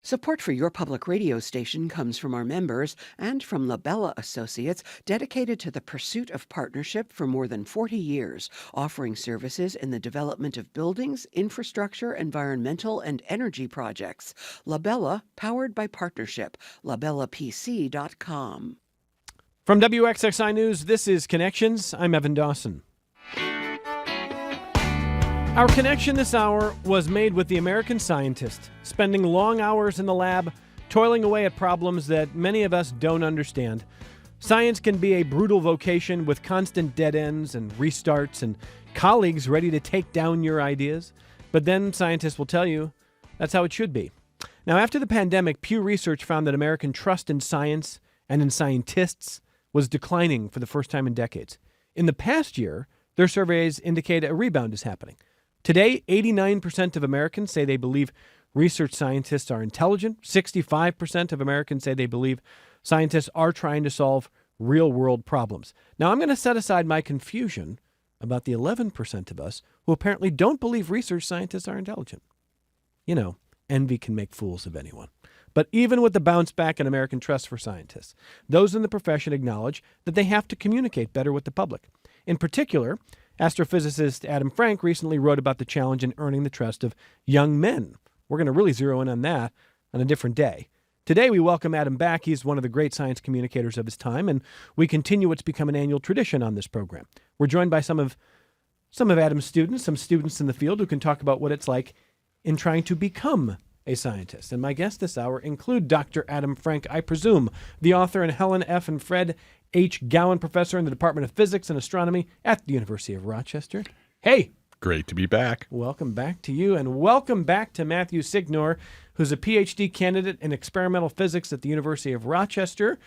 Support for your public radio station comes from our members and from Labella Associates, dedicated to the pursuit of partnership for more than 40 years, offering services in the development of buildings, infrastructure, environmental, and energy projects. Labella, powered by partnership. LabellaPC.com. From WXXI News, this is Connections. I'm Evan Dawson. Our connection this hour was made with the American scientist, spending long hours in the lab, toiling away at problems that many of us don't understand. Science can be a brutal vocation with constant dead ends and restarts and colleagues ready to take down your ideas. But then scientists will tell you that's how it should be. Now, after the pandemic, Pew Research found that American trust in science and in scientists was declining for the first time in decades. In the past year, their surveys indicate a rebound is happening. Today, 89% of Americans say they believe research scientists are intelligent. 65% of Americans say they believe scientists are trying to solve real-world problems. Now, I'm going to set aside my confusion about the 11% of us who apparently don't believe research scientists are intelligent. You know, envy can make fools of anyone. But even with the bounce back in American trust for scientists, those in the profession acknowledge that they have to communicate better with the public. In particular, astrophysicist Adam Frank recently wrote about the challenge in earning the trust of young men. We're going to really zero in on that on a different day. Today, we welcome Adam back. He's one of the great science communicators of his time, and we continue what's become an annual tradition on this program. We're joined by some of Adam's students, some students in the field who can talk about what it's like in trying to become a scientist. And my guests this hour include Dr. Adam Frank, I presume, the author and Helen F. and Fred H. Gowan Professor in the Department of Physics and Astronomy at the University of Rochester. Hey! Great to be back. Welcome back to you, and welcome back to Matthew Signor, who's a PhD candidate in experimental physics at the University of Rochester.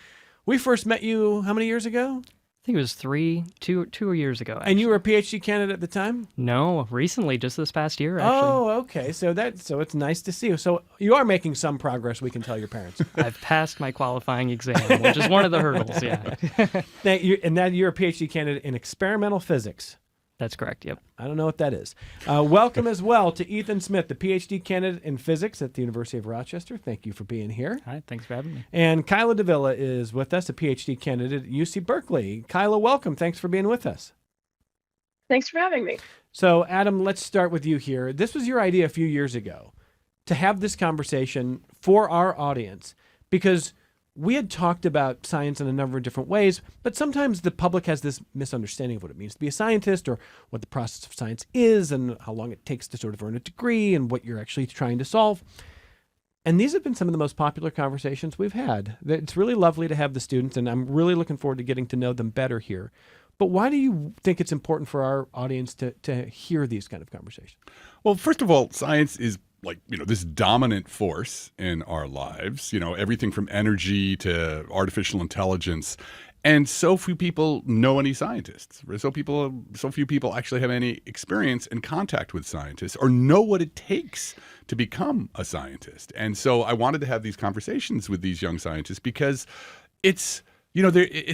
We first met you how many years ago? I think it was two years ago. Actually. And you were a PhD candidate at the time? No, recently, just this past year, actually. Oh, okay. So it's nice to see you. So you are making some progress, we can tell your parents. I've passed my qualifying exam, which is one of the hurdles, yeah. And you're a PhD candidate in experimental physics. That's correct, yep. I don't know what that is. Welcome as well to Ethan Smith, the PhD candidate in physics at the University of Rochester. Thank you for being here. Hi, thanks for having me. And Kyla Davila is with us, a PhD candidate at UC Berkeley. Kyla, welcome. Thanks for being with us. Thanks for having me. So, Adam, let's start with you here. This was your idea a few years ago to have this conversation for our audience because we had talked about science in a number of different ways, but sometimes the public has this misunderstanding of what it means to be a scientist or what the process of science is and how long it takes to sort of earn a degree and what you're actually trying to solve. And these have been some of the most popular conversations we've had. It's really lovely to have the students, and I'm really looking forward to getting to know them better here. But why do you think it's important for our audience to hear these kind of conversations? Well, first of all, science is this dominant force in our lives, everything from energy to artificial intelligence. And so few people know any scientists. So few people actually have any experience in contact with scientists or know what it takes to become a scientist. And so I wanted to have these conversations with these young scientists because it's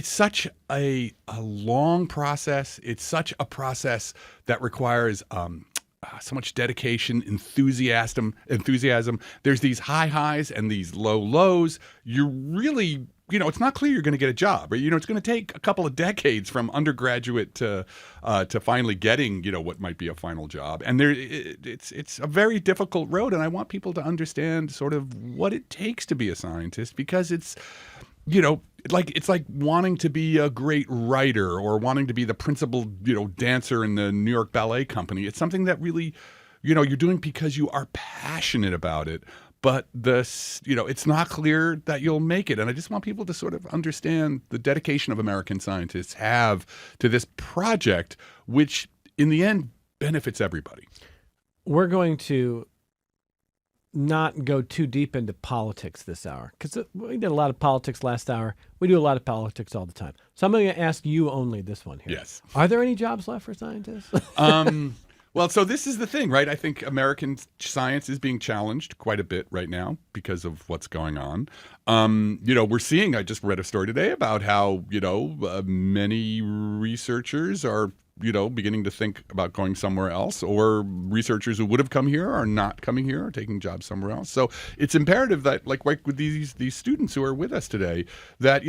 such a long process. It's such a process that requires so much dedication, enthusiasm. There's these high highs and these low lows. You're really, it's not clear you're going to get a job. It's going to take a couple of decades from undergraduate to finally getting, what might be a final job. And it's a very difficult road. And I want people to understand sort of what it takes to be a scientist because it's like wanting to be a great writer or wanting to be the principal, dancer in the New York Ballet Company. It's something that really, you're doing because you are passionate about it. But it's not clear that you'll make it. And I just want people to sort of understand the dedication of American scientists have to this project, which in the end benefits everybody. We're going to not go too deep into politics this hour because we did a lot of politics last hour. We do a lot of politics all the time. So I'm going to ask you only this one here. Yes. Are there any jobs left for scientists? Well, so this is the thing, right? I think American science is being challenged quite a bit right now because of what's going on. We're seeing, I just read a story today about how, many researchers are beginning to think about going somewhere else, or researchers who would have come here are not coming here or taking jobs somewhere else. So it's imperative that, like with these students who are with us today, that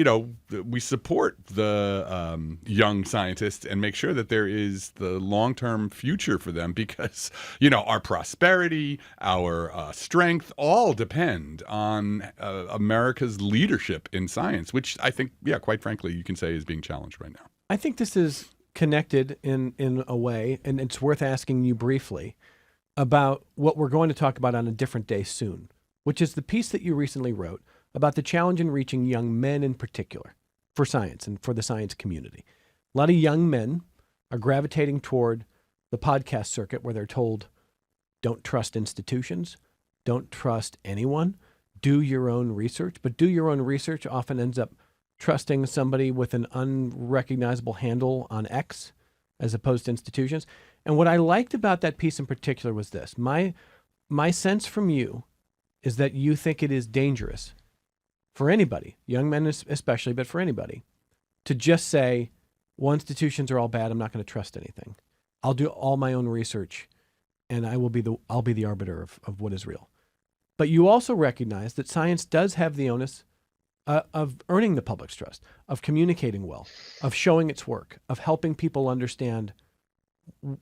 we support the young scientists and make sure that there is the long-term future for them, because our prosperity, our strength, all depend on America's leadership in science, which I think, quite frankly, you can say is being challenged right now. I think this is connected in a way, and it's worth asking you briefly about what we're going to talk about on a different day soon, which is the piece that you recently wrote about the challenge in reaching young men in particular for science and for the science community. A lot of young men are gravitating toward the podcast circuit where they're told, don't trust institutions, don't trust anyone, do your own research. But do your own research often ends up trusting somebody with an unrecognizable handle on X as opposed to institutions. And what I liked about that piece in particular was this. My sense from you is that you think it is dangerous for anybody, young men especially, but for anybody, to just say, well, institutions are all bad, I'm not going to trust anything. I'll do all my own research, and I'll be the arbiter of what is real. But you also recognize that science does have the onus of earning the public's trust, of communicating well, of showing its work, of helping people understand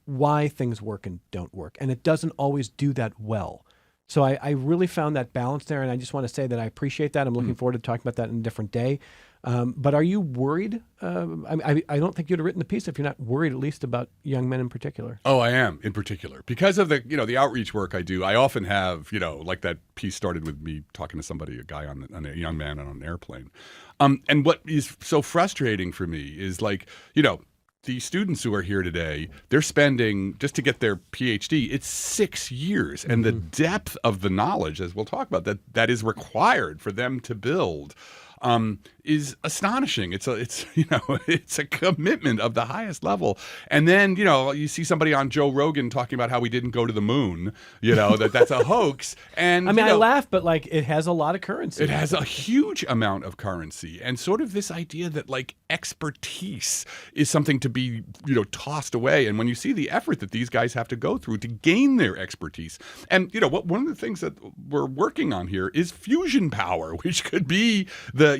why things work and don't work. And it doesn't always do that well. So I really found that balance there, and I just want to say that I appreciate that. I'm looking forward to talking about that in a different day. But are you worried? I don't think you'd have written the piece if you're not worried, at least about young men in particular. Oh, I am in particular because of the outreach work I do. I often have like that piece started with me talking to somebody, a young man on an airplane. And what is so frustrating for me is the students who are here today, they're spending, just to get their PhD, it's 6 years. And the depth of the knowledge, as we'll talk about, that is required for them to build is astonishing. It's a commitment of the highest level. And then, you see somebody on Joe Rogan talking about how we didn't go to the moon, that's a hoax. And I laugh, but it has a lot of currency. It has a huge amount of currency, and sort of this idea that expertise is something to be, tossed away. And when you see the effort that these guys have to go through to gain their expertise, and one of the things that we're working on here is fusion power, which could be the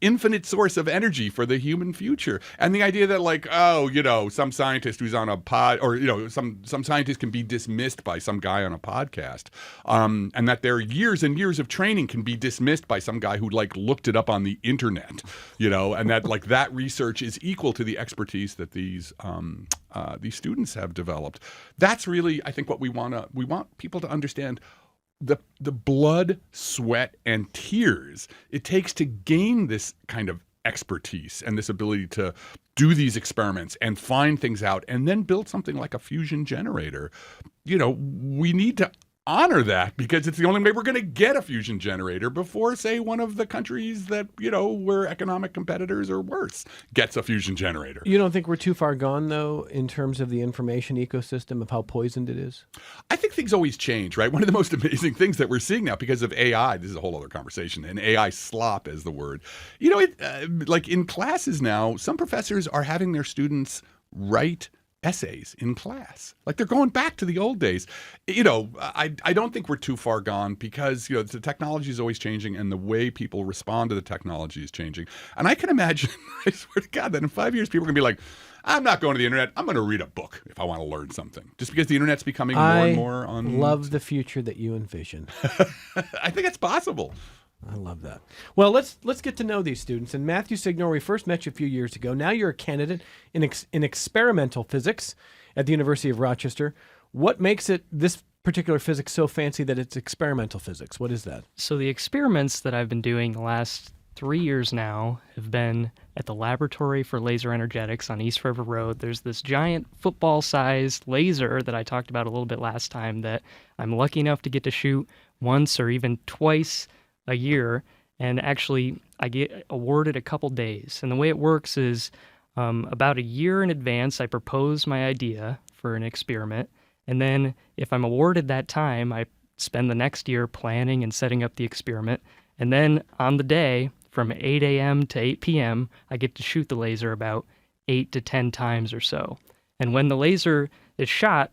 infinite source of energy for the human future. And the idea that some scientist who's on a pod, or some scientist can be dismissed by some guy on a podcast, and that their years and years of training can be dismissed by some guy who looked it up on the internet, and that that research is equal to the expertise that these students have developed. That's really, I think, what we want people to understand. The blood, sweat, and tears it takes to gain this kind of expertise and this ability to do these experiments and find things out and then build something like a fusion generator. We need to honor that, because it's the only way we're going to get a fusion generator before, say, one of the countries that, we're economic competitors or worse gets a fusion generator. You don't think we're too far gone, though, in terms of the information ecosystem, of how poisoned it is? I think things always change, right? One of the most amazing things that we're seeing now because of AI, this is a whole other conversation, and AI slop is the word. In classes now, some professors are having their students write essays in class. They're going back to the old days. I don't think we're too far gone, because, the technology is always changing and the way people respond to the technology is changing. And I can imagine, I swear to God, that in 5 years, people are going to be like, I'm not going to the internet. I'm going to read a book if I want to learn something, just because the internet's becoming more and more on. I love the future that you envision. I think it's possible. I love that. Well, let's get to know these students. And Matthew Signor, we first met you a few years ago. Now you're a candidate in experimental physics at the University of Rochester. What makes this particular physics so fancy that it's experimental physics? What is that? So the experiments that I've been doing the last 3 years now have been at the Laboratory for Laser Energetics on East River Road. There's this giant football-sized laser that I talked about a little bit last time that I'm lucky enough to get to shoot once or even twice a year, and actually I get awarded a couple days. And the way it works is about a year in advance, I propose my idea for an experiment, and then if I'm awarded that time, I spend the next year planning and setting up the experiment, and then on the day, from 8 a.m. to 8 p.m., I get to shoot the laser about 8 to 10 times or so. And when the laser is shot,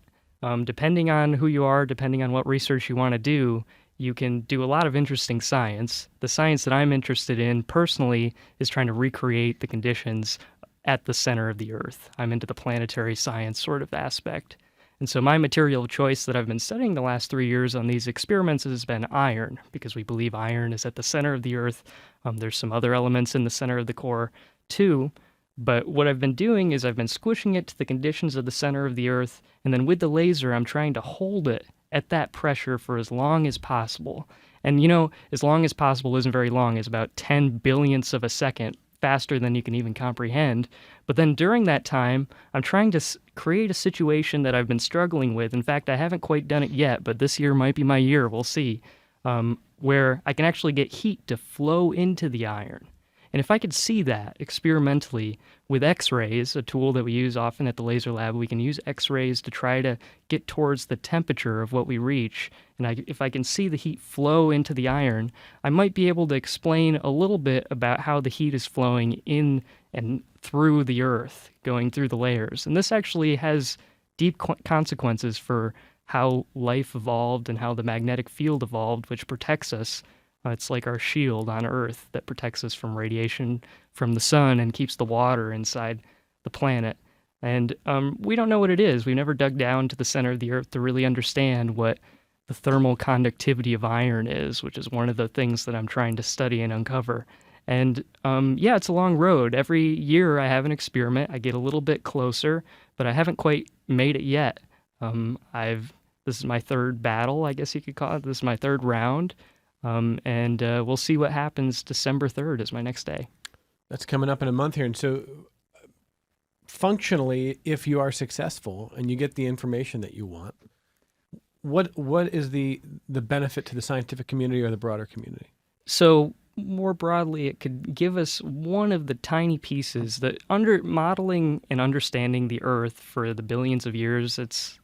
depending on who you are, depending on what research you want to do, you can do a lot of interesting science. The science that I'm interested in personally is trying to recreate the conditions at the center of the Earth. I'm into the planetary science sort of aspect. And so my material of choice that I've been studying the last 3 years on these experiments has been iron, because we believe iron is at the center of the Earth. There's some other elements in the center of the core too. But what I've been doing is I've been squishing it to the conditions of the center of the Earth, and then with the laser, I'm trying to hold it at that pressure for as long as possible. And as long as possible isn't very long. It's about 10 billionths of a second, faster than you can even comprehend. But then during that time, I'm trying to create a situation that I've been struggling with. In fact, I haven't quite done it yet, but this year might be my year. We'll see. Where I can actually get heat to flow into the iron. And if I could see that experimentally with X-rays, a tool that we use often at the laser lab, we can use X-rays to try to get towards the temperature of what we reach. And if I can see the heat flow into the iron, I might be able to explain a little bit about how the heat is flowing in and through the Earth, going through the layers. And this actually has deep consequences for how life evolved and how the magnetic field evolved, which protects us. It's like our shield on Earth that protects us from radiation from the sun and keeps the water inside the planet. And we don't know what it is. We've never dug down to the center of the Earth to really understand what the thermal conductivity of iron is, which is one of the things that I'm trying to study and uncover. And it's a long road. Every year I have an experiment. I get a little bit closer, but I haven't quite made it yet. This is my third battle, I guess you could call it. This is my third round. And we'll see what happens. December 3rd is my next day. That's coming up in a month here. And so functionally, if you are successful and you get the information that you want, what is the benefit to the scientific community or the broader community? So more broadly, it could give us one of the tiny pieces that modeling and understanding the Earth for the billions of years it's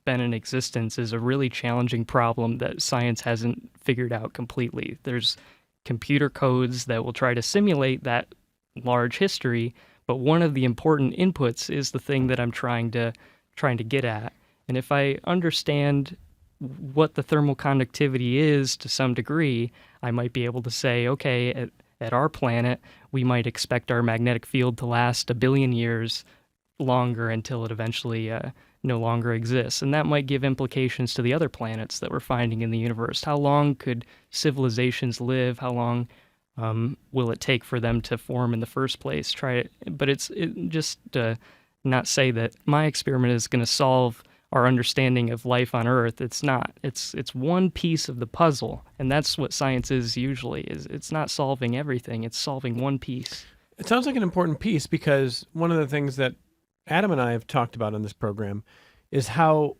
been in existence is a really challenging problem that science hasn't figured out completely. There's computer codes that will try to simulate that large history, but one of the important inputs is the thing that I'm trying to get at. And if I understand what the thermal conductivity is to some degree, I might be able to say, okay, at our planet, we might expect our magnetic field to last 1 billion years longer until it eventually no longer exists. And that might give implications to the other planets that we're finding in the universe. How long could civilizations live? How long will it take for them to form in the first place? Not say that my experiment is going to solve our understanding of life on Earth. It's not. It's one piece of the puzzle, and that's what science is usually. It's not solving everything. It's solving one piece. It sounds like an important piece, because one of the things that Adam and I have talked about on this program is how,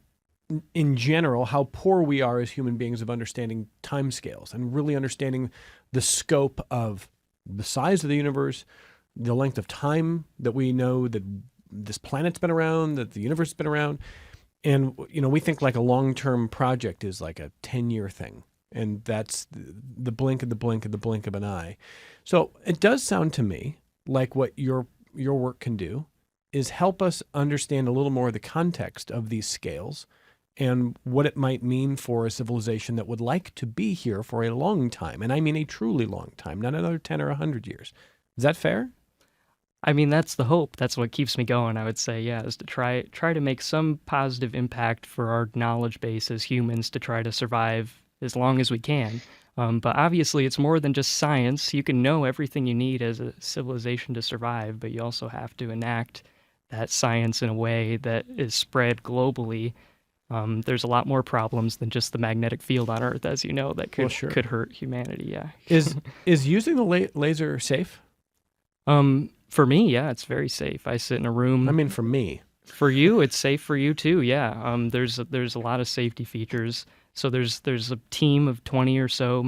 in general, how poor we are as human beings of understanding timescales and really understanding the scope of the size of the universe, the length of time that we know that this planet's been around, that the universe has been around. And, we think like a long-term project is like a 10-year thing. And that's the blink of the blink of the blink of an eye. So it does sound to me like what your work can do is help us understand a little more of the context of these scales and what it might mean for a civilization that would like to be here for a long time. And I mean a truly long time, not another 10 or 100 years. Is that fair? I mean, that's the hope. That's what keeps me going, I would say, is to try to make some positive impact for our knowledge base as humans to try to survive as long as we can. But obviously, it's more than just science. You can know everything you need as a civilization to survive, but you also have to enact that science in a way that is spread globally. There's a lot more problems than just the magnetic field on Earth, as you know, that could hurt humanity. Yeah. Is using the laser safe? For me, yeah, it's very safe. I sit in a room. I mean, for me. For you, it's safe for you too. Yeah. There's a lot of safety features. So there's a team of 20 or so,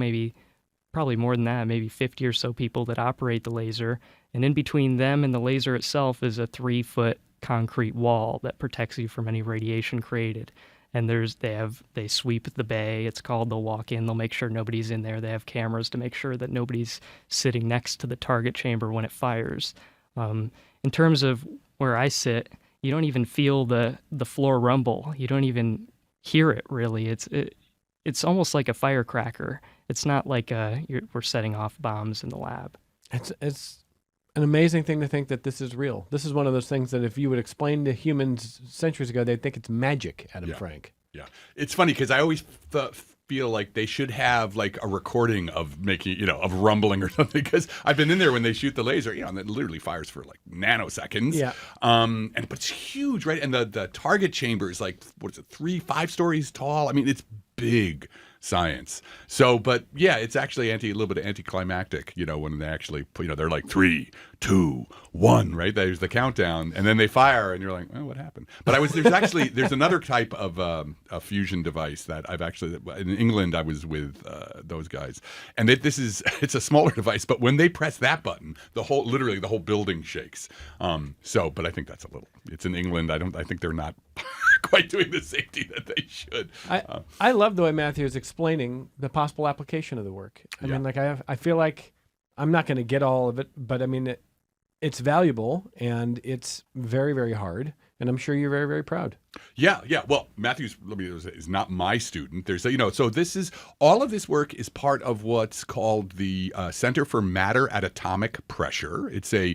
probably more than that, maybe 50 or so people that operate the laser. And in between them and the laser itself is a 3-foot concrete wall that protects you from any radiation created. And they sweep the bay. It's called. They'll walk in. They'll make sure nobody's in there. They have cameras to make sure that nobody's sitting next to the target chamber when it fires. In terms of where I sit, you don't even feel the floor rumble. You don't even hear it really. It's almost like a firecracker. It's not like we're setting off bombs in the lab. It's an amazing thing to think that this is real. This is one of those things that if you would explain to humans centuries ago, they'd think it's magic, Adam Frank. Yeah. It's funny because I always feel like they should have like a recording of making, of rumbling or something, because I've been in there when they shoot the laser, and it literally fires for like nanoseconds. Yeah. But it's huge, right? And the target chamber is like, 5 stories tall. I mean, it's big science. So, but yeah, it's actually a little bit anticlimactic, when they actually, they're like 3, 2, 1, right? There's the countdown, and then they fire, and you're like, oh, what happened? But there's another type of a fusion device that I've actually, in England, I was with those guys, and it's a smaller device, but when they press that button, literally the whole building shakes. But I think it's in England. I think they're not quite doing the safety that they should. I love the way Matthew is explaining the possible application of the work. I mean, like I feel like I'm not going to get all of it, but I mean, it's valuable and it's very, very hard. And I'm sure you're very, very proud. Yeah. Well, Matthew's is not my student. There's so all of this work is part of what's called the Center for Matter at Atomic Pressure. It's a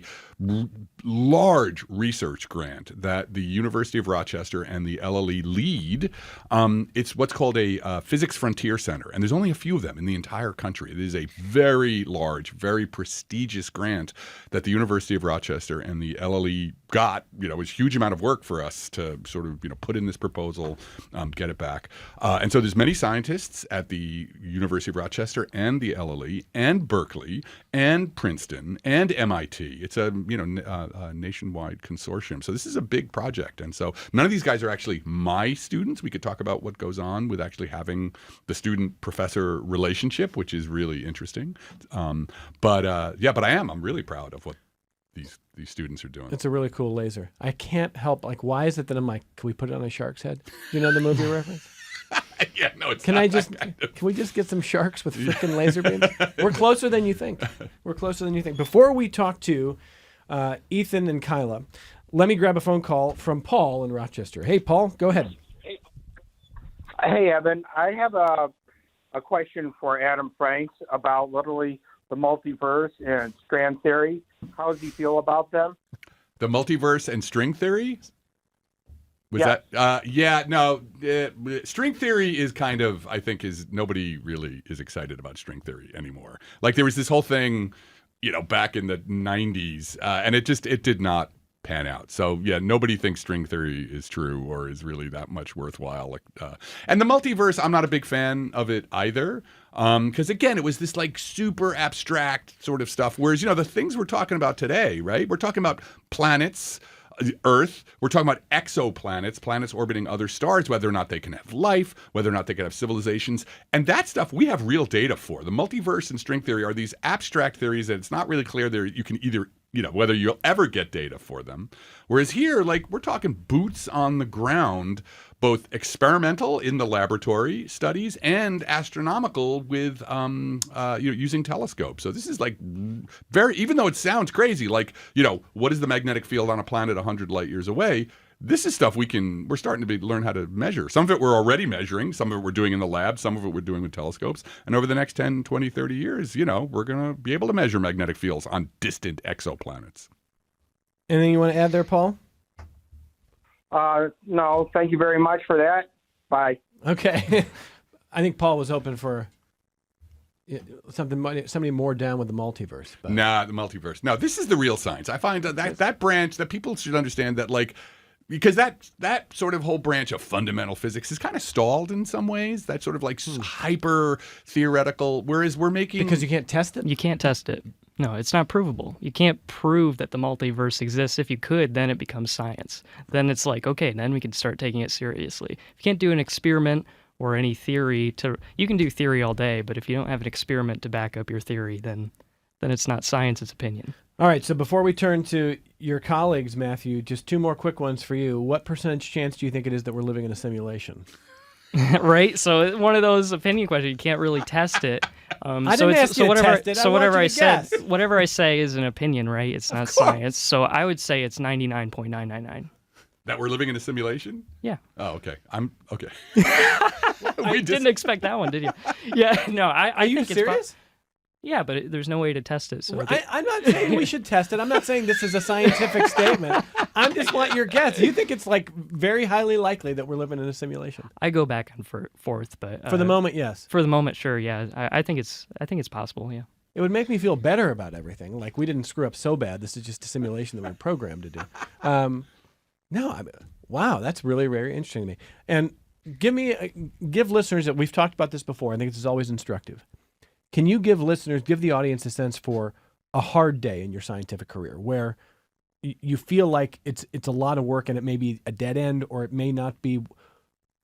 large research grant that the University of Rochester and the LLE lead. It's what's called a Physics Frontier Center, and there's only a few of them in the entire country. It is a very large, very prestigious grant that the University of Rochester and the LLE got. It was a huge amount of work for us to sort of put in this proposal, get it back. And so there's many scientists at the University of Rochester and the LLE and Berkeley and Princeton and MIT. It's a nationwide consortium. So this is a big project. And so none of these guys are actually my students. We could talk about what goes on with actually having the student-professor relationship, which is really interesting. But I am. I'm really proud of what these students are doing. It's a really cool laser. I can't help, why is it that I'm like, can we put it on a shark's head? Do you know the movie reference? Yeah, no, it's Can not I just, that kind of... can we just get some sharks with freaking laser beams? We're closer than you think. Before we talk to Ethan and Kyla, let me grab a phone call from Paul in Rochester. Hey, Paul, go ahead. Hey, Evan. I have a question for Adam Franks about literally the multiverse and strand theory. How does he feel about them? The multiverse and string theory? String theory is kind of, I think, nobody really is excited about string theory anymore. Like there was this whole thing, back in the 90s, and it did not pan out. So yeah, nobody thinks string theory is true or is really that much worthwhile. And the multiverse, I'm not a big fan of it either. Because again, it was this like super abstract sort of stuff. Whereas, the things we're talking about today, right? We're talking about planets, Earth. We're talking about exoplanets, planets orbiting other stars, whether or not they can have life, whether or not they can have civilizations. And that stuff we have real data for. The multiverse and string theory are these abstract theories that it's not really clear you can either, whether you'll ever get data for them. Whereas here, we're talking boots on the ground, both experimental in the laboratory studies and astronomical with using telescopes. So this is even though it sounds crazy, what is the magnetic field on a planet 100 light years away? This is stuff we're starting to learn how to measure. Some of it we're already measuring, some of it we're doing in the lab, some of it we're doing with telescopes. And over the next 10, 20, 30 years, we're going to be able to measure magnetic fields on distant exoplanets. Anything you want to add there, Paul? No, thank you very much for that. Bye. Okay. I think Paul was hoping for somebody more down with the multiverse. But. Nah, the multiverse. No, this is the real science. I find that branch that people should understand that because that sort of whole branch of fundamental physics is kind of stalled in some ways. That sort of hyper theoretical, whereas we're making... Because you can't test it? You can't test it. No, it's not provable. You can't prove that the multiverse exists. If you could, then it becomes science. Then it's okay, then we can start taking it seriously. If you can't do an experiment or any theory you can do theory all day, but if you don't have an experiment to back up your theory, then it's not science, it's opinion. All right, so before we turn to your colleagues, Matthew, just 2 more quick ones for you. What percentage chance do you think it is that we're living in a simulation? Right? So one of those opinion questions, you can't really test it. I didn't ask you to test it. I want whatever you I to guess. whatever I say is an opinion, right? It's not science. So I would say it's 99.999. That we're living in a simulation? Yeah. Oh, okay. I'm okay. I didn't expect that one, did you? Yeah. No. Are you think serious? Yeah, but there's no way to test it. So I'm not saying we should test it. I'm not saying this is a scientific statement. I just want your guess. You think it's like very highly likely that we're living in a simulation? I go back and forth, but For the moment, yes. For the moment, sure. Yeah. I think it's possible. Yeah. It would make me feel better about everything. Like we didn't screw up so bad. This is just a simulation that we're programmed to do. Wow, that's really very interesting to me. And give listeners that we've talked about this before. I think this is always instructive. Can you give the audience a sense for a hard day in your scientific career where you feel like it's a lot of work and it may be a dead end or it may not be?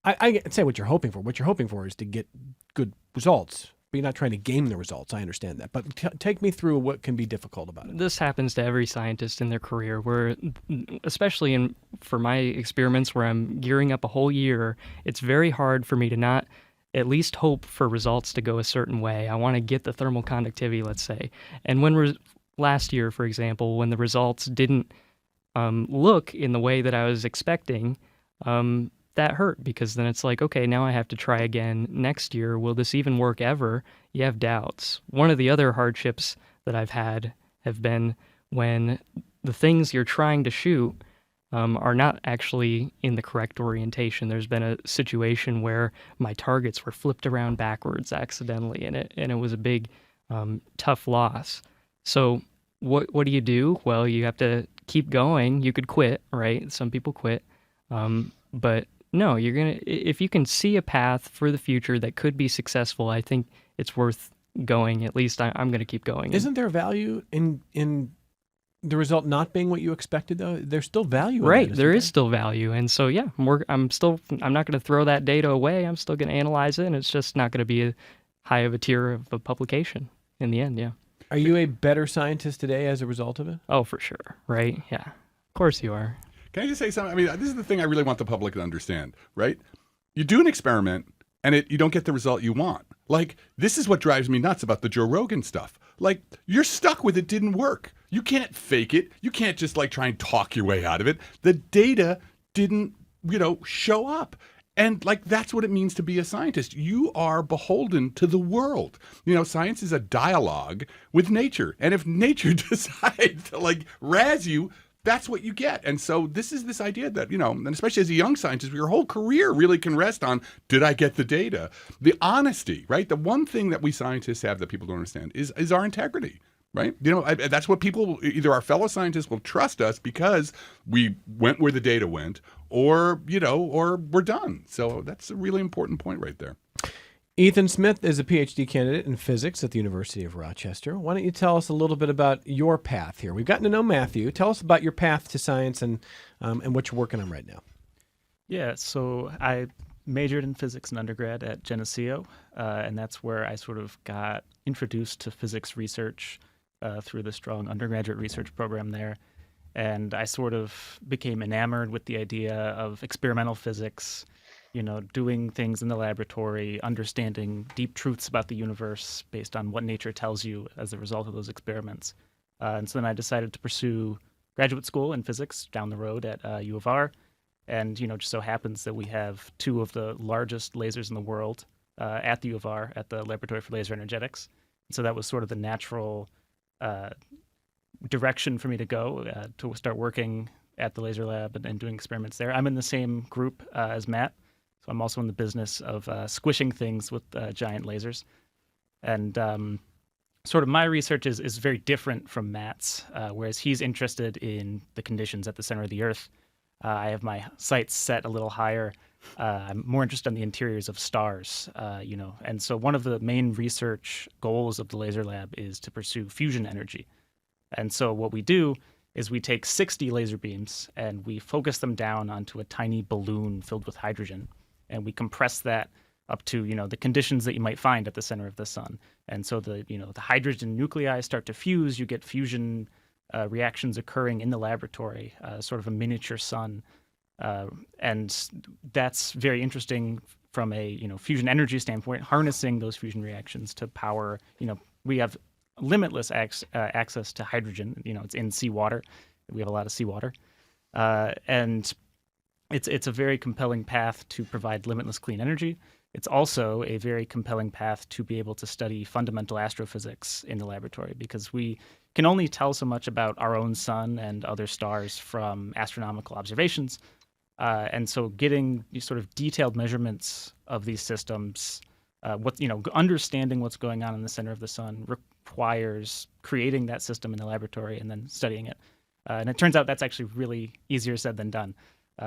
I can say what you're hoping for. What you're hoping for is to get good results. But you're not trying to game the results. I understand that. But take me through what can be difficult about it. This happens to every scientist in their career, where, especially for my experiments where I'm gearing up a whole year, it's very hard for me to not at least hope for results to go a certain way. I want to get the thermal conductivity, let's say. And when last year, for example, when the results didn't look in the way that I was expecting, that hurt, because then it's like, okay, now I have to try again next year. Will this even work ever? You have doubts. One of the other hardships that I've had have been when the things you're trying to shoot are not actually in the correct orientation. There's been a situation where my targets were flipped around backwards accidentally, and it was a big, tough loss. So what do you do? Well, you have to keep going. You could quit, right? Some people quit, but no, if you can see a path for the future that could be successful, I think it's worth going. At least I'm going to keep going. Isn't there value in the result not being what you expected, though? There's still value in right. it, There is still value. And so, yeah, I'm not going to throw that data away. I'm still going to analyze it, and it's just not going to be a high of a tier of a publication in the end, yeah. Are you a better scientist today as a result of it? Oh, for sure, right? Yeah, of course you are. Can I just say something? I mean, this is the thing I really want the public to understand, right? You do an experiment and you don't get the result you want. Like, this is what drives me nuts about the Joe Rogan stuff. Like, you're stuck with it didn't work. You can't fake it. You can't just like try and talk your way out of it. The data didn't, show up. And like, that's what it means to be a scientist. You are beholden to the world. Science is a dialogue with nature. And if nature decides to like razz you, that's what you get. And so this is this idea that, and especially as a young scientist, your whole career really can rest on, did I get the data? The honesty, right? The one thing that we scientists have that people don't understand is our integrity, right? That's what people, either our fellow scientists will trust us because we went where the data went, or we're done. So that's a really important point right there. Ethan Smith is a PhD candidate in physics at the University of Rochester. Why don't you tell us a little bit about your path here? We've gotten to know Matthew. Tell us about your path to science and what you're working on right now. Yeah, so I majored in physics in undergrad at Geneseo, and that's where I sort of got introduced to physics research through the strong undergraduate research program there. And I sort of became enamored with the idea of experimental physics, doing things in the laboratory, understanding deep truths about the universe based on what nature tells you as a result of those experiments. And so then I decided to pursue graduate school in physics down the road at U of R. And, just so happens that we have two of the largest lasers in the world at the U of R, at the Laboratory for Laser Energetics. And so that was sort of the natural direction for me to go to start working at the laser lab and doing experiments there. I'm in the same group as Matt. So I'm also in the business of squishing things with giant lasers. And sort of my research is very different from Matt's, whereas he's interested in the conditions at the center of the Earth. I have my sights set a little higher. I'm more interested in the interiors of stars, And so one of the main research goals of the laser lab is to pursue fusion energy. And so what we do is we take 60 laser beams and we focus them down onto a tiny balloon filled with hydrogen. And we compress that up to, the conditions that you might find at the center of the sun. And so the hydrogen nuclei start to fuse. You get fusion reactions occurring in the laboratory, sort of a miniature sun. And that's very interesting from a fusion energy standpoint, harnessing those fusion reactions to power. We have limitless access to hydrogen. It's in seawater. We have a lot of seawater, and it's a very compelling path to provide limitless clean energy. It's also a very compelling path to be able to study fundamental astrophysics in the laboratory, because we can only tell so much about our own sun and other stars from astronomical observations. And so getting these sort of detailed measurements of these systems, understanding what's going on in the center of the sun requires creating that system in the laboratory and then studying it. And it turns out that's actually really easier said than done.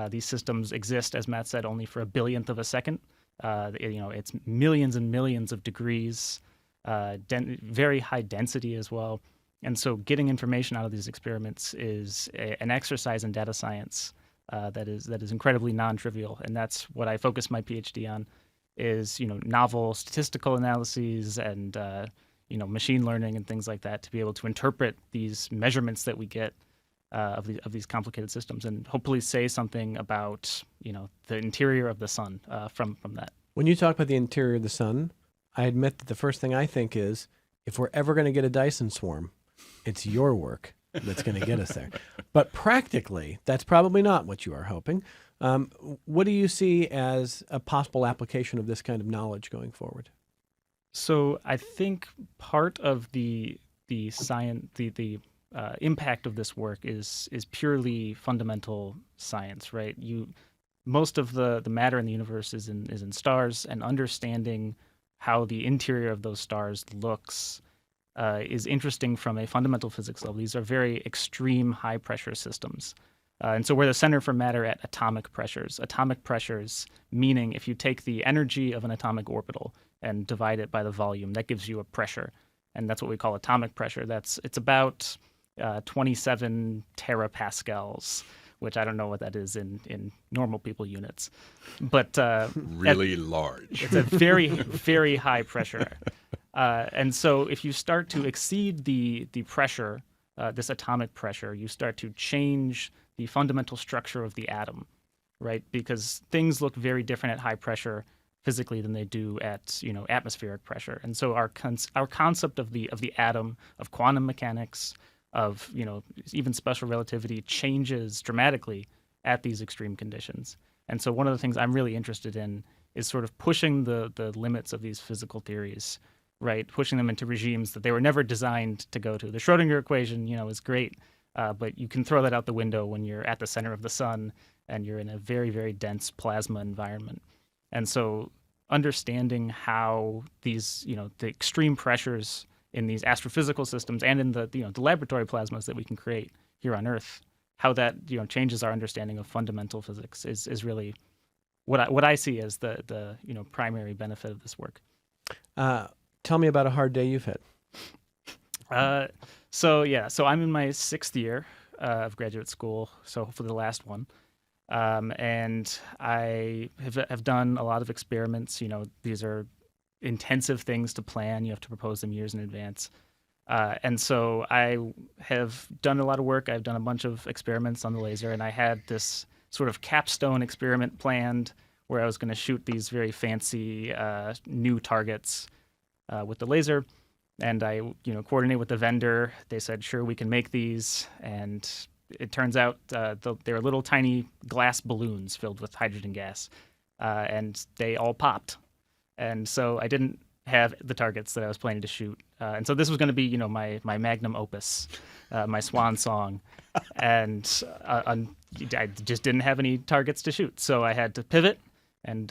These systems exist, as Matt said, only for a billionth of a second. It's millions and millions of degrees, very high density as well. And so getting information out of these experiments is an exercise in data science that is incredibly non-trivial. And that's what I focus my PhD on, is novel statistical analyses and machine learning and things like that, to be able to interpret these measurements that we get of these complicated systems, and hopefully say something about the interior of the sun from that. When you talk about the interior of the sun, I admit that the first thing I think is, if we're ever going to get a Dyson swarm, it's your work that's going to get us there. But practically, that's probably not what you are hoping. What do you see as a possible application of this kind of knowledge going forward? So I think part of the science, the impact of this work is purely fundamental science, right? Most of the matter in the universe is in stars, and understanding how the interior of those stars looks is interesting from a fundamental physics level. These are very extreme high pressure systems. And so we're the center for matter at atomic pressures. Atomic pressures meaning if you take the energy of an atomic orbital and divide it by the volume, that gives you a pressure. And that's what we call atomic pressure. It's about 27 terapascals, which I don't know what that is in normal people units. But really large. It's a very, very high pressure. And so if you start to exceed the pressure, this atomic pressure, you start to change the fundamental structure of the atom, right? Because things look very different at high pressure physically than they do at atmospheric pressure. And so our concept of the atom, of quantum mechanics, of even special relativity changes dramatically at these extreme conditions. And so one of the things I'm really interested in is sort of pushing the limits of these physical theories, right? Pushing them into regimes that they were never designed to go to. The Schrodinger equation, is great, but you can throw that out the window when you're at the center of the sun and you're in a very, very dense plasma environment. And so understanding how these, the extreme pressures in these astrophysical systems and in the laboratory plasmas that we can create here on Earth, how that changes our understanding of fundamental physics is really what I see as the primary benefit of this work. Tell me about a hard day you've had. So I'm in my 6th year of graduate school, so hopefully the last one. And I have done a lot of experiments. These are intensive things to plan. You have to propose them years in advance. And so I have done a lot of work. I've done a bunch of experiments on the laser, and I had this sort of capstone experiment planned where I was going to shoot these very fancy new targets with the laser. And I, coordinate with the vendor. They said, sure, we can make these. And it turns out they were little tiny glass balloons filled with hydrogen gas, and they all popped. And so I didn't have the targets that I was planning to shoot. And so this was going to be, my magnum opus, my swan song. And I just didn't have any targets to shoot. So I had to pivot and,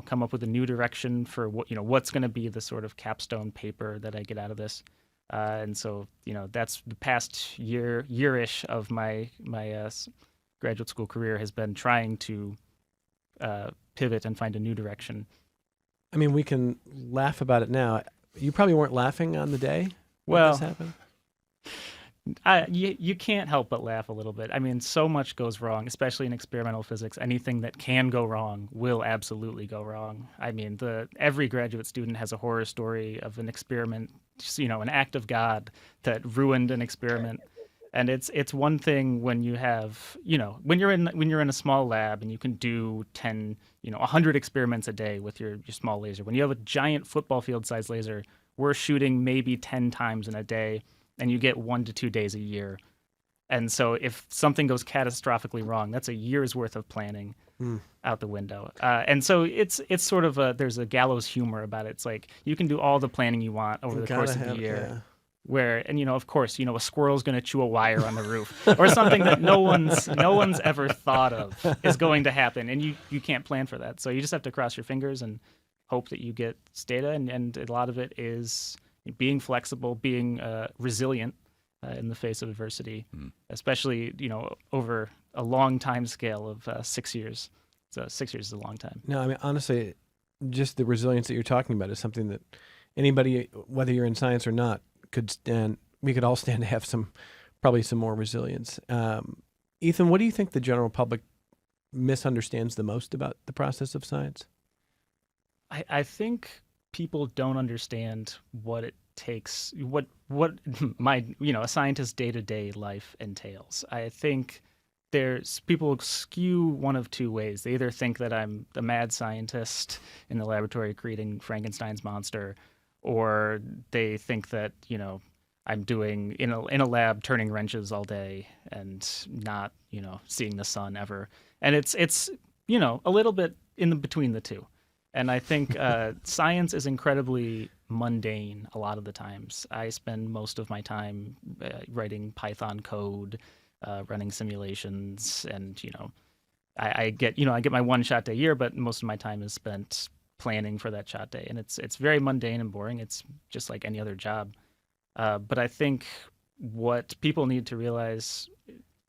come up with a new direction for what's going to be the sort of capstone paper that I get out of this. And so, that's the past year-ish of my graduate school career has been trying to pivot and find a new direction. I mean, we can laugh about it now. You probably weren't laughing on the day when this happened? You can't help but laugh a little bit. I mean, so much goes wrong, especially in experimental physics. Anything that can go wrong will absolutely go wrong. I mean, every graduate student has a horror story of an experiment, an act of God that ruined an experiment. And it's one thing when you have, when you're in a small lab and you can do 10, 100 experiments a day with your small laser. When you have a giant football field size laser, we're shooting maybe 10 times in a day, and you get 1 to 2 days a year. And so if something goes catastrophically wrong, that's a year's worth of planning out the window. And so it's sort of there's a gallows humor about it. It's like you can do all the planning you want over the course of the year. Yeah. Where, and of course, a squirrel's going to chew a wire on the roof, or something that no one's ever thought of is going to happen, and you can't plan for that. So you just have to cross your fingers and hope that you get data, and a lot of it is being flexible, being resilient in the face of adversity, especially over a long time scale of 6 years. So 6 years is a long time. No, I mean, honestly, just the resilience that you're talking about is something that anybody, whether you're in science or not, we could all stand to have probably some more resilience. Ethan, what do you think the general public misunderstands the most about the process of science? I think people don't understand what it takes, what a scientist's day-to-day life entails. I think people skew one of two ways. They either think that I'm the mad scientist in the laboratory creating Frankenstein's monster, or they think that I'm doing in a lab turning wrenches all day and not seeing the sun ever. And it's a little bit in between the two. And I think science is incredibly mundane a lot of the times. I spend most of my time writing Python code, running simulations, and I get my one shot day a year, but most of my time is spent planning for that shot day, and it's very mundane and boring. It's just like any other job. But I think what people need to realize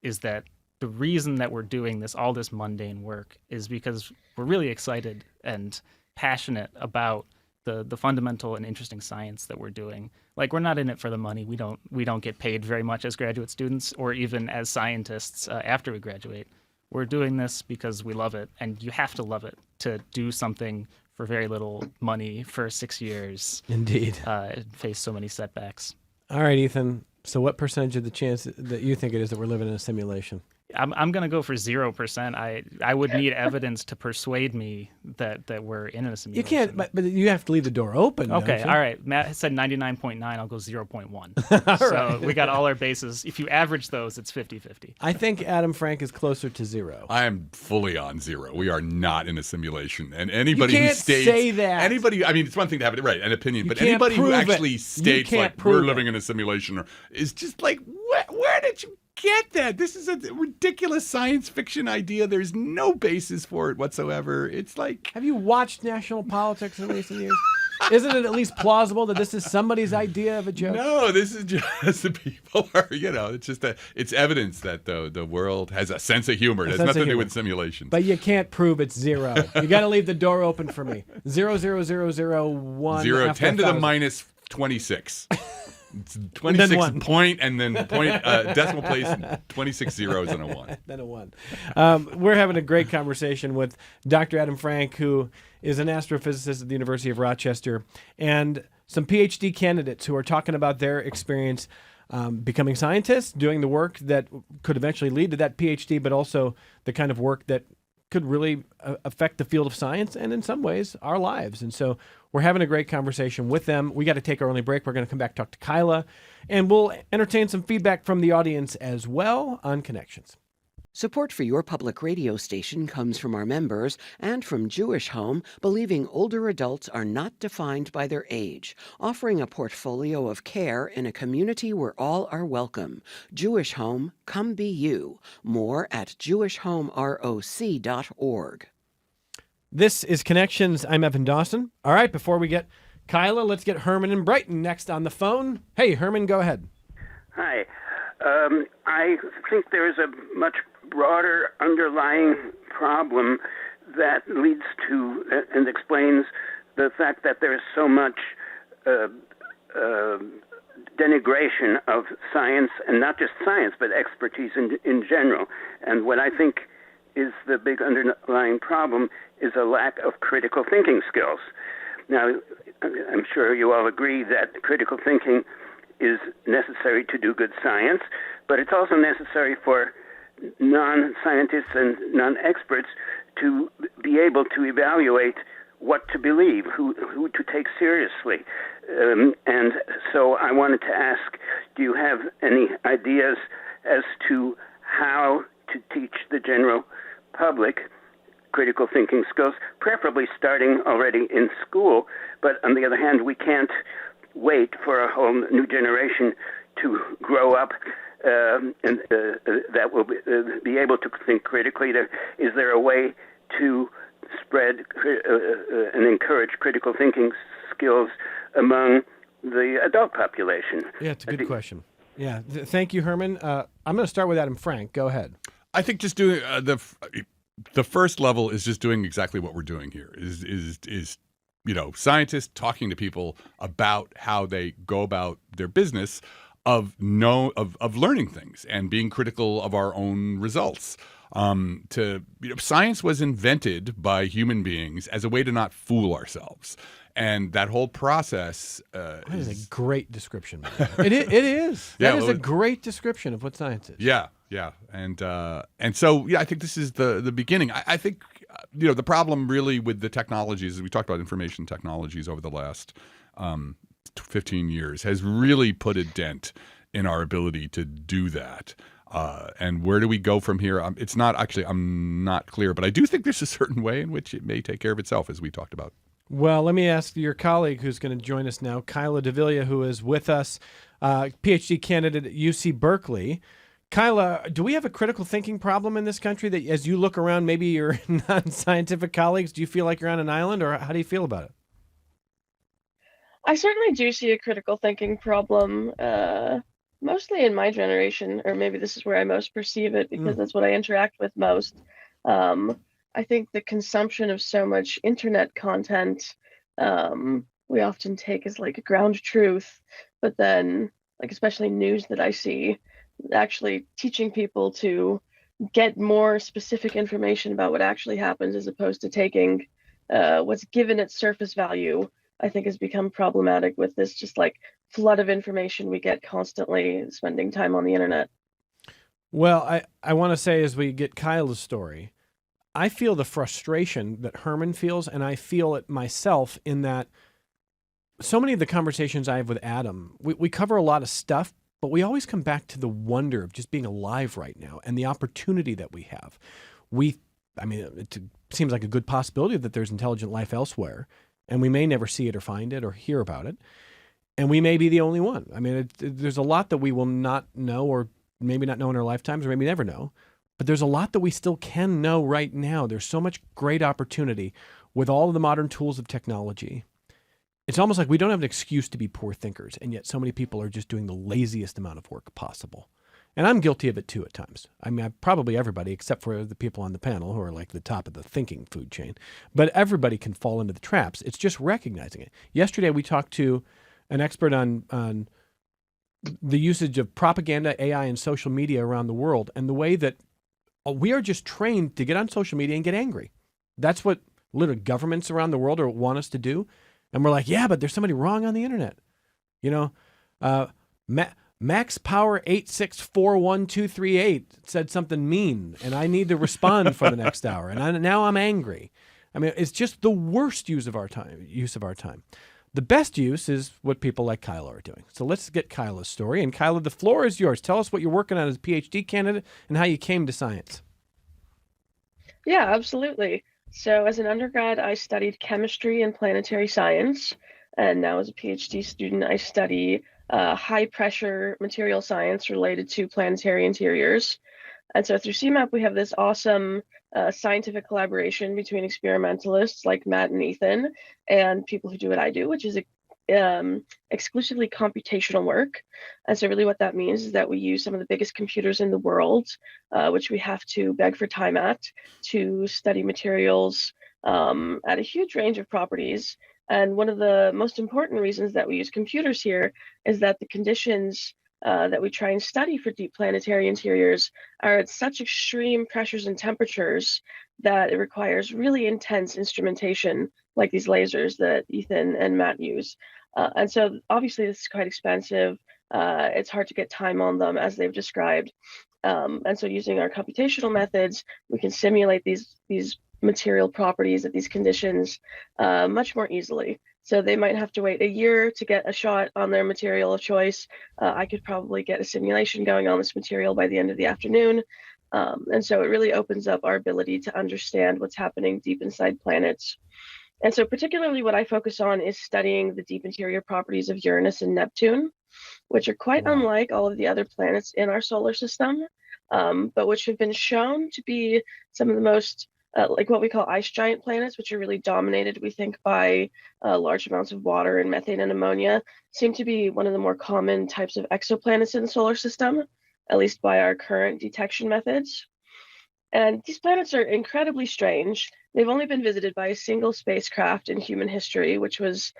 is that the reason that we're doing all this mundane work is because we're really excited and passionate about the fundamental and interesting science that we're doing. Like, we're not in it for the money. We don't get paid very much as graduate students or even as scientists after we graduate. We're doing this because we love it, and you have to love it to do something for very little money for 6 years. Indeed. Face so many setbacks. All right, Ethan. So what percentage of the chance that you think it is that we're living in a simulation? I'm going to go for 0%. I would need evidence to persuade me that we're in a simulation. You can't, but you have to leave the door open. Okay, don't you? all right. Matt said 99.9. I'll go 0.1. So right. We got all our bases. If you average those, it's 50-50. I think Adam Frank is closer to 0. I am fully on 0. We are not in a simulation. And anybody You can't who states say that. it's one thing to have it right, an opinion, You but can't anybody who prove it. actually You states can't like prove we're it. living in a simulation is just like, where did you get that? This is a ridiculous science fiction idea. There's no basis for it whatsoever. It's like, Have you watched national politics in recent years? Isn't it at least plausible that this is somebody's idea of a joke? no, this is just the people are, it's just it's evidence that the world has a sense of humor. It has sense nothing of to do humor. with simulations. But you can't prove it's 0. You got to leave the door open for me. 0.0001. 0, after 10 to the 1,000. minus 26. It's 26 one. point and then point decimal place and 26 zeros and a 1. Then a 1. We're having a great conversation with Dr. Adam Frank, who is an astrophysicist at the University of Rochester, and some PhD candidates who are talking about their experience becoming scientists, doing the work that could eventually lead to that PhD, but also the kind of work that could really affect the field of science and in some ways our lives. And so we're having a great conversation with them. We got to take our only break. We're going to come back, talk to Kyla, and we'll entertain some feedback from the audience as well on Connections. Support for your public radio station comes from our members and from Jewish Home, believing older adults are not defined by their age, offering a portfolio of care in a community where all are welcome. Jewish Home, come be you. More at jewishhomeroc.org. This is Connections. I'm Evan Dawson. All right, before we get Kyla, let's get Herman in Brighton next on the phone. Hey, Herman, go ahead. Hi. I think there is a much broader underlying problem that leads to and explains the fact that there is so much denigration of science, and not just science, but expertise in general. And what I think is the big underlying problem is a lack of critical thinking skills. Now, I'm sure you all agree that critical thinking is necessary to do good science, but it's also necessary for non-scientists and non-experts to be able to evaluate what to believe, who to take seriously. And so I wanted to ask, do you have any ideas as to how to teach the general public critical thinking skills, preferably starting already in school? But on the other hand, we can't wait for a whole new generation to grow up and that will be able to think critically. Is there a way to spread and encourage critical thinking skills among the adult population? Yeah, it's a good question. Yeah, thank you, Herman. I'm going to start with Adam Frank. Go ahead. I think just doing the first level is just doing exactly what we're doing here. Is scientists talking to people about how they go about their business of learning things and being critical of our own results. Science was invented by human beings as a way to not fool ourselves. And that whole process that is a great description. It is. That is a great description of what science is. Yeah. And so I think this is the beginning. I think the problem really with the technologies, as we talked about information technologies over the last 15 years, has really put a dent in our ability to do that. And where do we go from here? I'm not clear, but I do think there's a certain way in which it may take care of itself, as we talked about. Well, let me ask your colleague who's going to join us now, Kyla Davila, who is with us, PhD candidate at UC Berkeley. Kyla, do we have a critical thinking problem in this country that as you look around, maybe your non-scientific colleagues, do you feel like you're on an island, or how do you feel about it? I certainly do see a critical thinking problem, mostly in my generation, or maybe this is where I most perceive it because that's what I interact with most. I think the consumption of so much internet content, we often take as like a ground truth, but then like especially news that I see, actually teaching people to get more specific information about what actually happens as opposed to taking what's given its surface value, I think has become problematic with this just like flood of information we get constantly spending time on the internet. Well, I want to say as we get Kyla's story, I feel the frustration that Herman feels, and I feel it myself in that so many of the conversations I have with Adam, we cover a lot of stuff, but we always come back to the wonder of just being alive right now and the opportunity that we have. It seems like a good possibility that there's intelligent life elsewhere, and we may never see it or find it or hear about it, and we may be the only one. There's a lot that we will not know, or maybe not know in our lifetimes, or maybe never know. But there's a lot that we still can know right now. There's so much great opportunity with all of the modern tools of technology. It's almost like we don't have an excuse to be poor thinkers, and yet so many people are just doing the laziest amount of work possible. And I'm guilty of it too at times. Probably everybody except for the people on the panel who are like the top of the thinking food chain. But everybody can fall into the traps. It's just recognizing it. Yesterday we talked to an expert on the usage of propaganda, AI, and social media around the world, and the way that we are just trained to get on social media and get angry. That's what literally governments around the world want us to do. And we're like, yeah, but there's somebody wrong on the internet. Max Power 8641238 said something mean, and I need to respond for the next hour. And now I'm angry. It's just the worst use of our time. The best use is what people like Kyla are doing. So let's get Kyla's story. And Kyla, the floor is yours. Tell us what you're working on as a PhD candidate and how you came to science. Yeah, absolutely. So as an undergrad, I studied chemistry and planetary science. And now as a PhD student, I study high pressure material science related to planetary interiors. And so through CMAP, we have this awesome scientific collaboration between experimentalists like Matt and Ethan and people who do what I do, which is exclusively computational work. And so really what that means is that we use some of the biggest computers in the world, which we have to beg for time at, to study materials at a huge range of properties. And one of the most important reasons that we use computers here is that the conditions that we try and study for deep planetary interiors are at such extreme pressures and temperatures that it requires really intense instrumentation like these lasers that Ethan and Matt use. And so obviously this is quite expensive. It's hard to get time on them, as they've described. And so using our computational methods, we can simulate these material properties at these conditions much more easily. So they might have to wait a year to get a shot on their material of choice. I could probably get a simulation going on this material by the end of the afternoon. And so it really opens up our ability to understand what's happening deep inside planets. And so particularly what I focus on is studying the deep interior properties of Uranus and Neptune, which are quite unlike all of the other planets in our solar system, but which have been shown to be some of the most like what we call ice giant planets, which are really dominated, we think, by large amounts of water and methane and ammonia, seem to be one of the more common types of exoplanets in the solar system, at least by our current detection methods. And these planets are incredibly strange. They've only been visited by a single spacecraft in human history, which was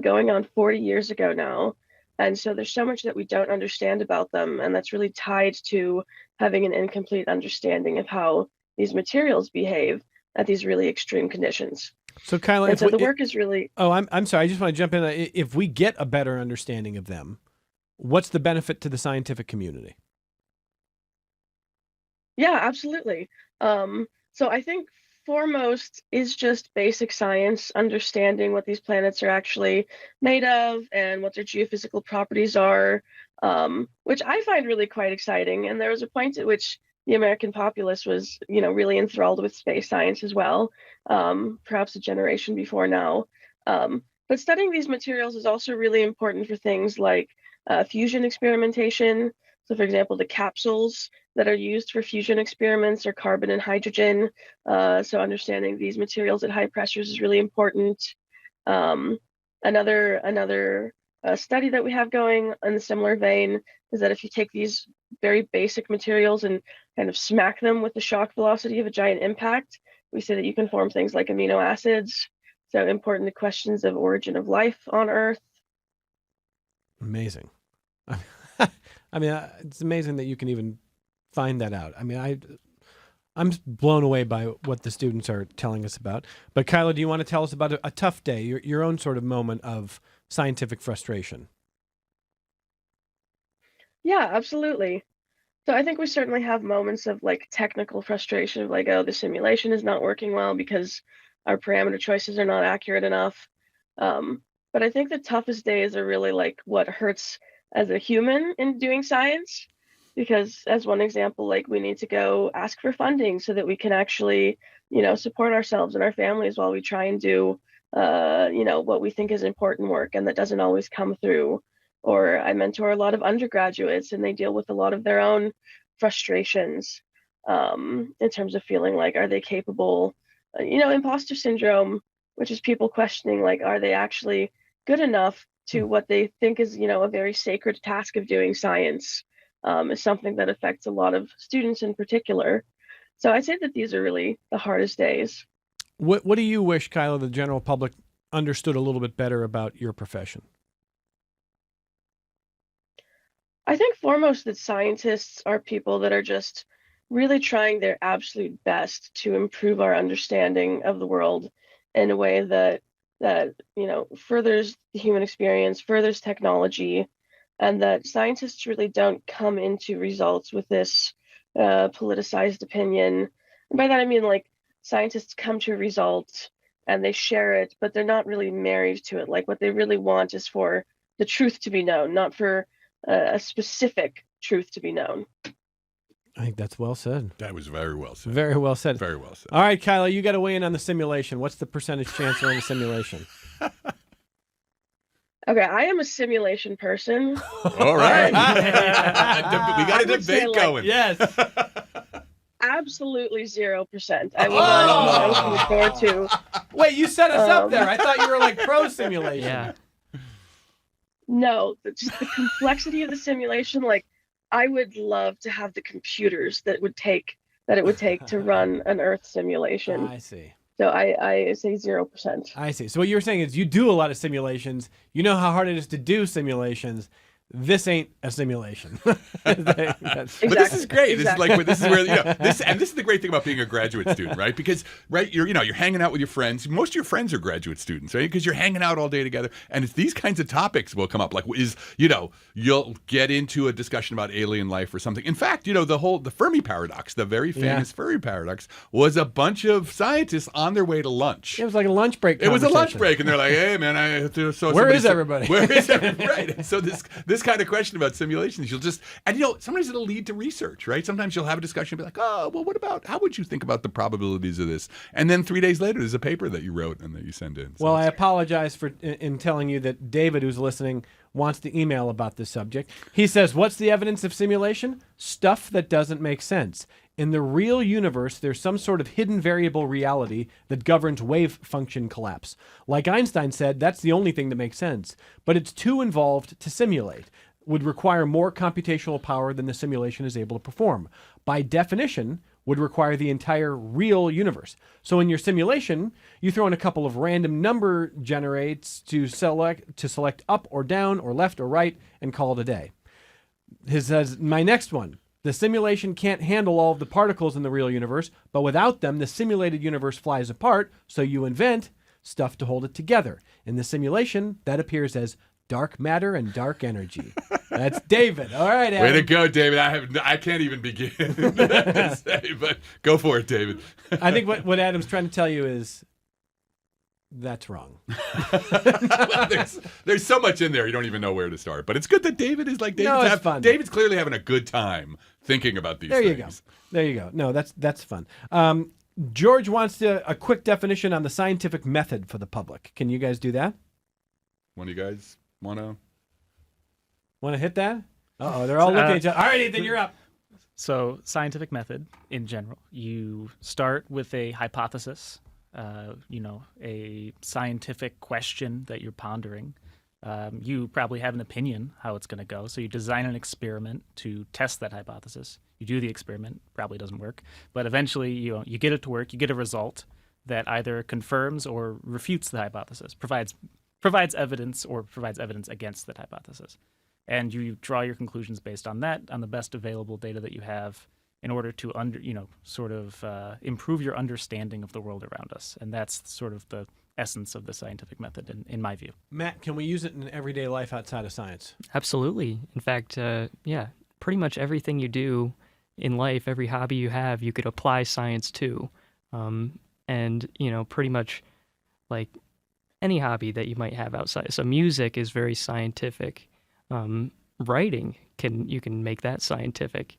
going on 40 years ago now. And so there's so much that we don't understand about them, and that's really tied to having an incomplete understanding of how these materials behave at these really extreme conditions. So, Kyla, and so the work is really... Oh, I'm sorry. I just want to jump in. If we get a better understanding of them, what's the benefit to the scientific community? Yeah, absolutely. So I think foremost is just basic science, understanding what these planets are actually made of and what their geophysical properties are, which I find really quite exciting. And there was a point at which the American populace was, really enthralled with space science as well, perhaps a generation before now. But studying these materials is also really important for things like fusion experimentation. So, for example, the capsules that are used for fusion experiments are carbon and hydrogen. So understanding these materials at high pressures is really important. Another study that we have going in a similar vein is that if you take these very basic materials and kind of smack them with the shock velocity of a giant impact, we see that you can form things like amino acids. So important to questions of origin of life on Earth. Amazing. I mean, it's amazing that you can even find that out. I mean, I'm blown away by what the students are telling us about. But Kyla, do you want to tell us about a tough day, your own sort of moment of scientific frustration? Yeah, absolutely. So I think we certainly have moments of like technical frustration of like, oh, the simulation is not working well because our parameter choices are not accurate enough. But I think the toughest days are really like what hurts as a human in doing science, because as one example, like we need to go ask for funding so that we can actually, support ourselves and our families while we try and do, what we think is important work, and that doesn't always come through. Or I mentor a lot of undergraduates, and they deal with a lot of their own frustrations in terms of feeling like, are they capable? Imposter syndrome, which is people questioning, like, are they actually good enough to what they think is, a very sacred task of doing science, is something that affects a lot of students in particular. So I'd say that these are really the hardest days. What do you wish, Kyla, the general public understood a little bit better about your profession? I think foremost that scientists are people that are just really trying their absolute best to improve our understanding of the world in a way that furthers the human experience, furthers technology, and that scientists really don't come into results with this politicized opinion. And by that I mean like scientists come to a result and they share it, but they're not really married to it. Like what they really want is for the truth to be known, not for a specific truth to be known. I think that's well said. That was very well said. Very well said. Very well said. All right, Kyla, you got to weigh in on the simulation. What's the percentage chance we're in the simulation? Okay, I am a simulation person. All right. We got a debate going. Yes. Absolutely 0%. I will not open the door to. Wait, you set us up there. I thought you were like pro simulation. Yeah. No, just the complexity of the simulation. Like, I would love to have the computers that it would take to run an Earth simulation. I see. So I say 0%. I see. So what you're saying is you do a lot of simulations. You know how hard it is to do simulations. this ain't a simulation. But this is great. This is like this is where this is the great thing about being a graduate student, right? Because you're hanging out with your friends. Most of your friends are graduate students, right? Because you're hanging out all day together, and it's these kinds of topics will come up. Like you'll get into a discussion about alien life or something. In fact, the Fermi paradox, the very famous Fermi paradox, was a bunch of scientists on their way to lunch. It was like a lunch break. It was a lunch break, and they're like, "Hey, man, where is everybody? Where is everybody?" Right. And so this kind of question about simulations, sometimes it'll lead to research, right? Sometimes you'll have a discussion and be like, oh, well, how would you think about the probabilities of this? And then 3 days later, there's a paper that you wrote and that you send in. So well, I apologize for in telling you that David, who's listening, wants to email about this subject. He says, what's the evidence of simulation? Stuff that doesn't make sense. In the real universe, there's some sort of hidden variable reality that governs wave function collapse. Like Einstein said, that's the only thing that makes sense. But it's too involved to simulate. Would require more computational power than the simulation is able to perform. By definition, would require the entire real universe. So in your simulation, you throw in a couple of random number generates to select up or down or left or right and call it a day. He says, my next one. The simulation can't handle all of the particles in the real universe, but without them, the simulated universe flies apart, so you invent stuff to hold it together. In the simulation, that appears as dark matter and dark energy. That's David. All right, Adam. Way to go, David. I can't even begin to say, but go for it, David. I think what Adam's trying to tell you is that's wrong. Well, there's so much in there you don't even know where to start. But it's good that David is like fun. David's clearly having a good time thinking about these things. There you go. No, that's fun. George wants a quick definition on the scientific method for the public. Can you guys do that? One of you guys want to hit that? Uh-oh, they're all looking at each other. All right, Ethan, you're up. So, scientific method in general, you start with a hypothesis, a scientific question that you're pondering. You probably have an opinion how it's going to go, so you design an experiment to test that hypothesis. You do the experiment, probably doesn't work, but eventually you get it to work. You get a result that either confirms or refutes the hypothesis, provides evidence or provides evidence against that hypothesis. And you draw your conclusions based on that, on the best available data that you have in order to improve your understanding of the world around us. And that's sort of the essence of the scientific method in my view. Matt, can we use it in everyday life outside of science? Absolutely. In fact, pretty much everything you do in life, every hobby you have, you could apply science to. And pretty much like any hobby that you might have outside. So music is very scientific. Writing you can make that scientific.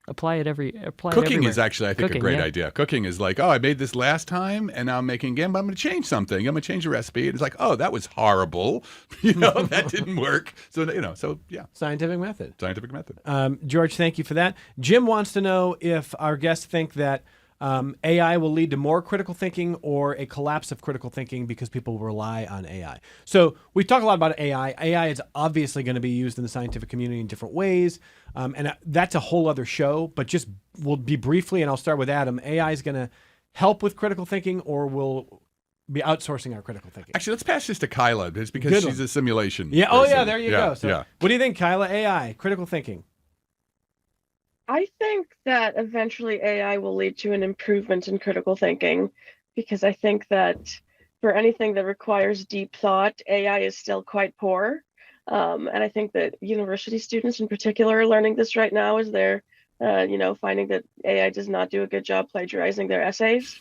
Apply it everywhere. Cooking is actually, I think, a great idea. Cooking is like, I made this last time and now I'm making again, but I'm going to change something. I'm going to change the recipe. And it's like, that was horrible. That didn't work. So, yeah. Scientific method. Scientific method. George, thank you for that. Jim wants to know if our guests think that AI will lead to more critical thinking or a collapse of critical thinking because people rely on AI. So we talk a lot about AI. AI is obviously going to be used in the scientific community in different ways. And that's a whole other show, but we'll be briefly, and I'll start with Adam. AI is going to help with critical thinking or will be outsourcing our critical thinking? Actually, let's pass this to Kyla. It's because she's a simulation person. Oh, yeah, there you go. So yeah. What do you think, Kyla? AI, critical thinking. I think that eventually AI will lead to an improvement in critical thinking, because I think that for anything that requires deep thought, AI is still quite poor. And I think that university students in particular are learning this right now as they're, finding that AI does not do a good job plagiarizing their essays.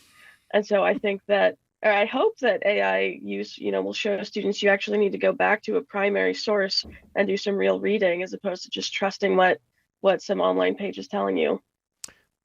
And so I think that, or I hope that AI use, will show students you actually need to go back to a primary source and do some real reading as opposed to just trusting what some online page is telling you.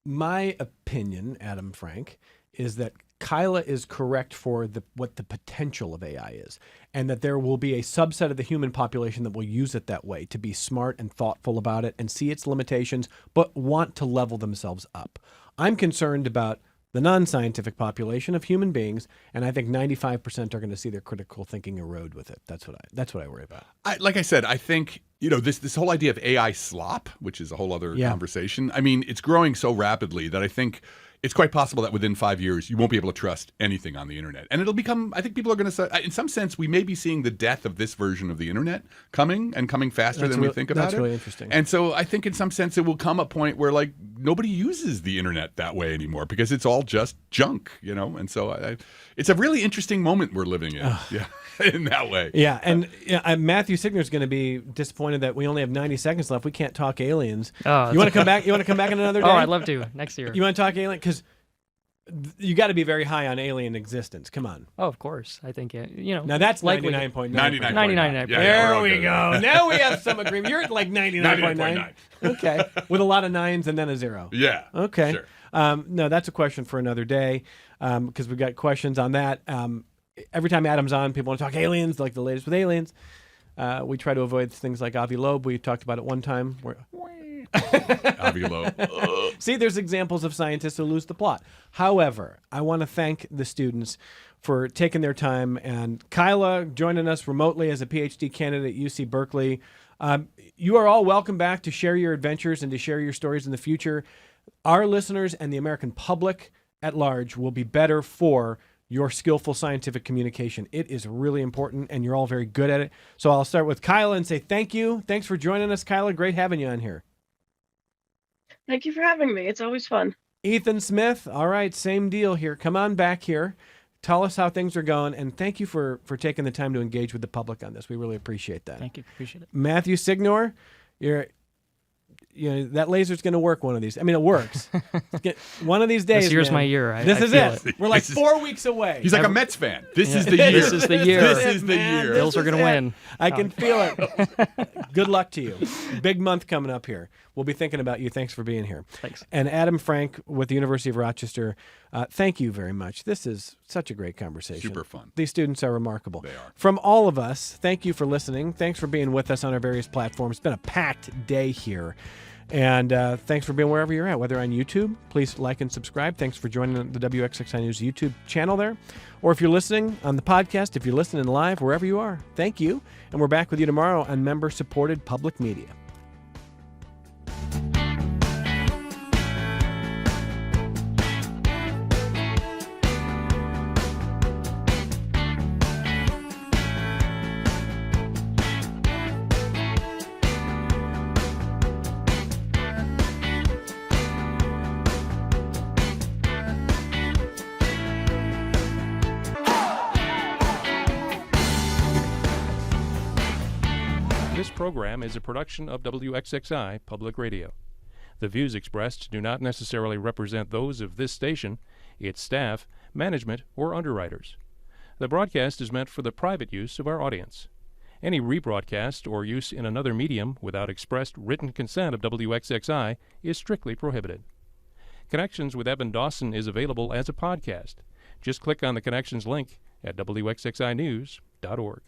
My opinion, Adam Frank, is that Kyla is correct for what the potential of AI is, and that there will be a subset of the human population that will use it that way, to be smart and thoughtful about it and see its limitations, but want to level themselves up. I'm concerned about the non-scientific population of human beings, and I think 95% are going to see their critical thinking erode with it. That's what I worry about. Like I said, I think this whole idea of AI slop, which is a whole other conversation. I mean, it's growing so rapidly that I think it's quite possible that within 5 years you won't be able to trust anything on the internet, and it'll become. I think people are going to say, in some sense, we may be seeing the death of this version of the internet coming faster than we think about it. That's really interesting. And so I think in some sense it will come a point where like nobody uses the internet that way anymore because it's all just junk, And so it's a really interesting moment we're living in, in that way. Yeah, and Matthew Signer is going to be disappointed that we only have 90 seconds left. We can't talk aliens. Oh, you want to come back? You want to come back in another day? Oh, I'd love to next year. You want to talk alien? Because you got to be very high on alien existence. Come on. Oh, of course. I think Now that's likely 99.9. 99.9. There we go. Now we have some agreement. You're at like 99.9. Okay, with a lot of nines and then a zero. Yeah. Okay. Sure. No, that's a question for another day because we've got questions on that. Every time Adam's on, people want to talk aliens, like the latest with aliens. We try to avoid things like Avi Loeb. We talked about it one time. Avi Loeb. See, there's examples of scientists who lose the plot. However, I want to thank the students for taking their time, and Kyla joining us remotely as a PhD candidate at UC Berkeley. You are all welcome back to share your adventures and to share your stories in the future. Our listeners and the American public at large will be better for your skillful scientific communication. It is really important, and you're all very good at it. So I'll start with Kyla and say thank you. Thanks for joining us, Kyla. Great having you on here. Thank you for having me. It's always fun. Ethan Smith, all right, same deal here. Come on back here. Tell us how things are going, and thank you for taking the time to engage with the public on this. We really appreciate that. Thank you. Appreciate it. Matthew Signor, that laser's going to work one of these. I mean, it works. One of these days. This year's man, my year. This is feel it. We're like 4 weeks away. He's like a Mets fan. This is the year. This is the year. This is the Man, year. Bills are going to win. I can feel it. Good luck to you. Big month coming up here. We'll be thinking about you. Thanks for being here. Thanks. And Adam Frank with the University of Rochester, thank you very much. This is such a great conversation. Super fun. These students are remarkable. They are. From all of us, thank you for listening. Thanks for being with us on our various platforms. It's been a packed day here. And thanks for being wherever you're at, whether on YouTube. Please like and subscribe. Thanks for joining the WXXI News YouTube channel there. Or if you're listening on the podcast, if you're listening live, wherever you are, thank you. And we're back with you tomorrow on member-supported public media. This program is a production of WXXI Public Radio. The views expressed do not necessarily represent those of this station, its staff, management, or underwriters. The broadcast is meant for the private use of our audience. Any rebroadcast or use in another medium without expressed written consent of WXXI is strictly prohibited. Connections with Evan Dawson is available as a podcast. Just click on the Connections link at WXXInews.org.